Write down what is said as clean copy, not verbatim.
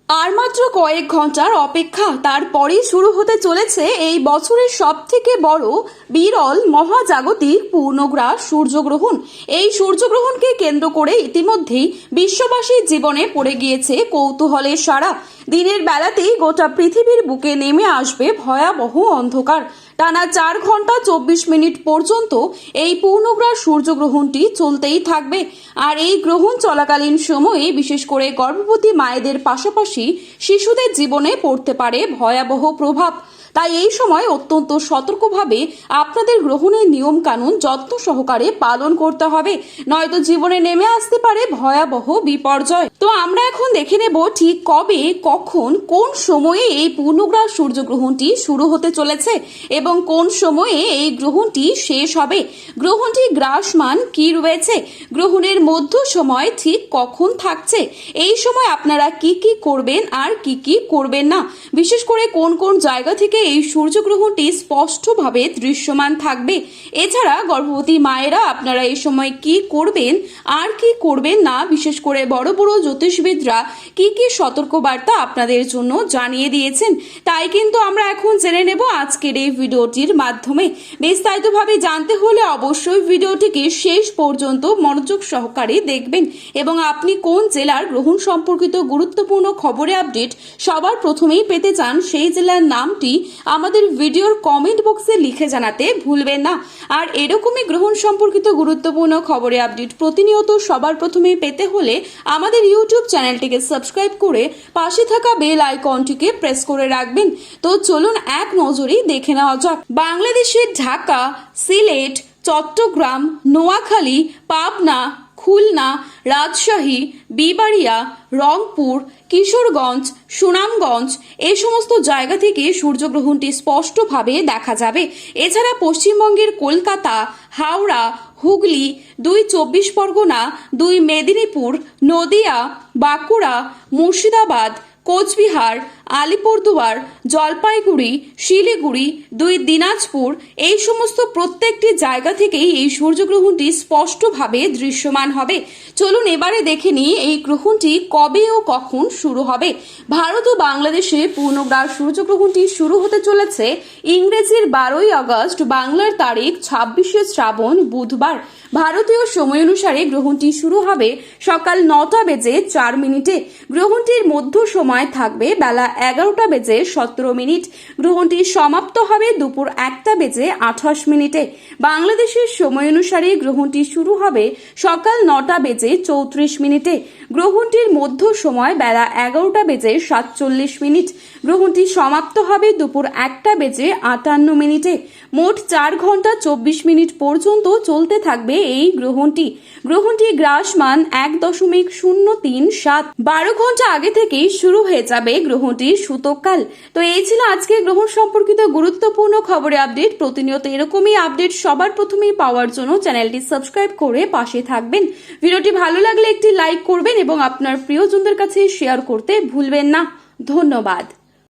আর মাত্র কয়েক ঘন্টার অপেক্ষা, তারপরেই শুরু হতে চলেছে এই বছরের সবথেকে বড় বিরল মহাজাগতিক পূর্ণগ্রাস সূর্যগ্রহণ। এই সূর্যগ্রহণকে কেন্দ্র করে ইতিমধ্যেই বিশ্ববাসীর জীবনে পড়ে গিয়েছে কৌতূহলের সাড়া। দিনের বেলাতেই গোটা পৃথিবীর বুকে নেমে আসবে ভয়াবহ অন্ধকার। টানা 4 ঘন্টা 24 মিনিট পর্যন্ত এই পূর্ণগ্রাস সূর্যগ্রহণটি চলতেই থাকবে। আর এই গ্রহণ চলাকালীন সময়ে বিশেষ করে গর্ভবতী মায়েদের পাশাপাশি শিশুদের জীবনে পড়তে পারে ভয়াবহ প্রভাব। তাই এই সময় অত্যন্ত সতর্কভাবে আপনাদের গ্রহণের নিয়ম কানুন যত্ন সহকারে পালন করতে হবে, নয়তো জীবনে নেমে আসতে পারে ভয়াবহ বিপর্যয়। তো আমরা এখন দেখে নেব ঠিক কবে, কখন, কোন সময়ে এই পূর্ণগ্রাস সূর্যগ্রহণটি শুরু হতে চলেছে এবং কোন সময়ে এই গ্রহণটি শেষ হবে। গ্রহণটি গ্রাসমান কি রয়েছে, গ্রহণের মধ্য সময় ঠিক কখন থাকছে, এই সময় আপনারা কি কি করবেন আর কি কি করবেন না, বিশেষ করে কোন কোন জায়গা থেকে এই সূর্যগ্রহণটি স্পষ্টভাবে দৃশ্যমান থাকবে। এছাড়া গর্ভবতী মায়েরা আপনারা এই সময় কি করবেন আর কি করবেন না, বিশেষ করে বড় বড় জ্যোতিষবিদরা কি কি সতর্কবার্তা আপনাদের জন্য জানিয়ে দিয়েছেন, তাই কিন্তু আমরা এখন জেনে নেব আজকের এই ভিডিওটির মাধ্যমে। বিস্তারিতভাবে জানতে হলে অবশ্যই ভিডিওটিকে শেষ পর্যন্ত মনোযোগ সহকারে দেখবেন এবং আপনি কোন জেলার গ্রহণ সম্পর্কিত গুরুত্বপূর্ণ খবরের আপডেট সবার প্রথমেই পেতে চান সেই জেলার নামটি আমাদের ভিডিওর কমেন্ট বক্সে লিখে জানাতে ভুলবেন না। আর এরকমই গ্রহণ সম্পর্কিত গুরুত্বপূর্ণ খবরের আপডেট প্রতিনিয়ত সবার প্রথমে পেতে হলে আমাদের ইউটিউব চ্যানেলটিকে সাবস্ক্রাইব করে পাশে থাকা বেল আইকনটিকে প্রেস করে রাখবেন। তো চলুন এক নজরেই দেখে নেওয়া যাক। বাংলাদেশের ঢাকা, সিলেট, চট্টগ্রাম, নোয়াখালী, পাবনা, খুলনা, রাজশাহী, বিবাড়িয়া, রংপুর, কিশোরগঞ্জ, সুনামগঞ্জ এই সমস্ত জায়গা থেকে সূর্যগ্রহণটি স্পষ্টভাবে দেখা যাবে। এছাড়া পশ্চিমবঙ্গের কলকাতা, হাওড়া, হুগলি, 2 চব্বিশ পরগনা, 2 মেদিনীপুর, নদিয়া, বাঁকুড়া, মুর্শিদাবাদ, কোচবিহার, আলিপুরদুয়ার, জলপাইগুড়ি, শিলিগুড়ি, 2 দিনাজপুর এই সমস্ত প্রত্যেকটি জায়গা থেকেই এই সূর্যগ্রহণটি স্পষ্টভাবে দৃশ্যমান হবে। চলুন এবারে দেখে নিই এই গ্রহণটি কবে ও কখন শুরু হবে। ভারত ও বাংলাদেশে পূর্ণগ্রাস সূর্যগ্রহণটি শুরু হতে চলেছে ইংরেজির 12ই আগস্ট, বাংলার তারিখ 26শে শ্রাবণ, বুধবার। ভারতীয় সময় অনুসারে গ্রহণটি শুরু হবে সকাল 9টা বেজে 4 মিনিটে। গ্রহণটির মধ্য সময় থাকবে বেলা 11টা বেজে 17 মিনিট। গ্রহণটি সমাপ্ত হবে দুপুর 1টা বেজে 28 মিনিটে। বাংলাদেশের সময় অনুসারে গ্রহণটি শুরু হবে সকাল 9টা বেজে 34 মিনিটে। গ্রহণটির মধ্য সময় বেলা 11টা বেজে 47 মিনিট। গ্রহণটি সমাপ্ত হবে দুপুর 1টা বেজে 58 মিনিটে। মোট 4 ঘন্টা 24 মিনিট পর্যন্ত চলতে থাকবে এই গ্রহণটি। গ্রহণটি গ্রাসমান 1.037। 12 ঘন্টা আগে থেকেই শুরু হয়ে যাবে গ্রহণটির সূতককাল। তো এই ছিল আজকে গ্রহণ সম্পর্কিত গুরুত্বপূর্ণ খবরের আপডেট। প্রতিনিয়ত এরকমই আপডেট সবার প্রথমেই পাওয়ার জন্য চ্যানেলটি সাবস্ক্রাইব করে পাশে থাকবেন। ভিডিওটি ভালো লাগলে একটি লাইক করবেন এবং আপনার প্রিয়জনদের কাছে শেয়ার করতে ভুলবেন না। ধন্যবাদ।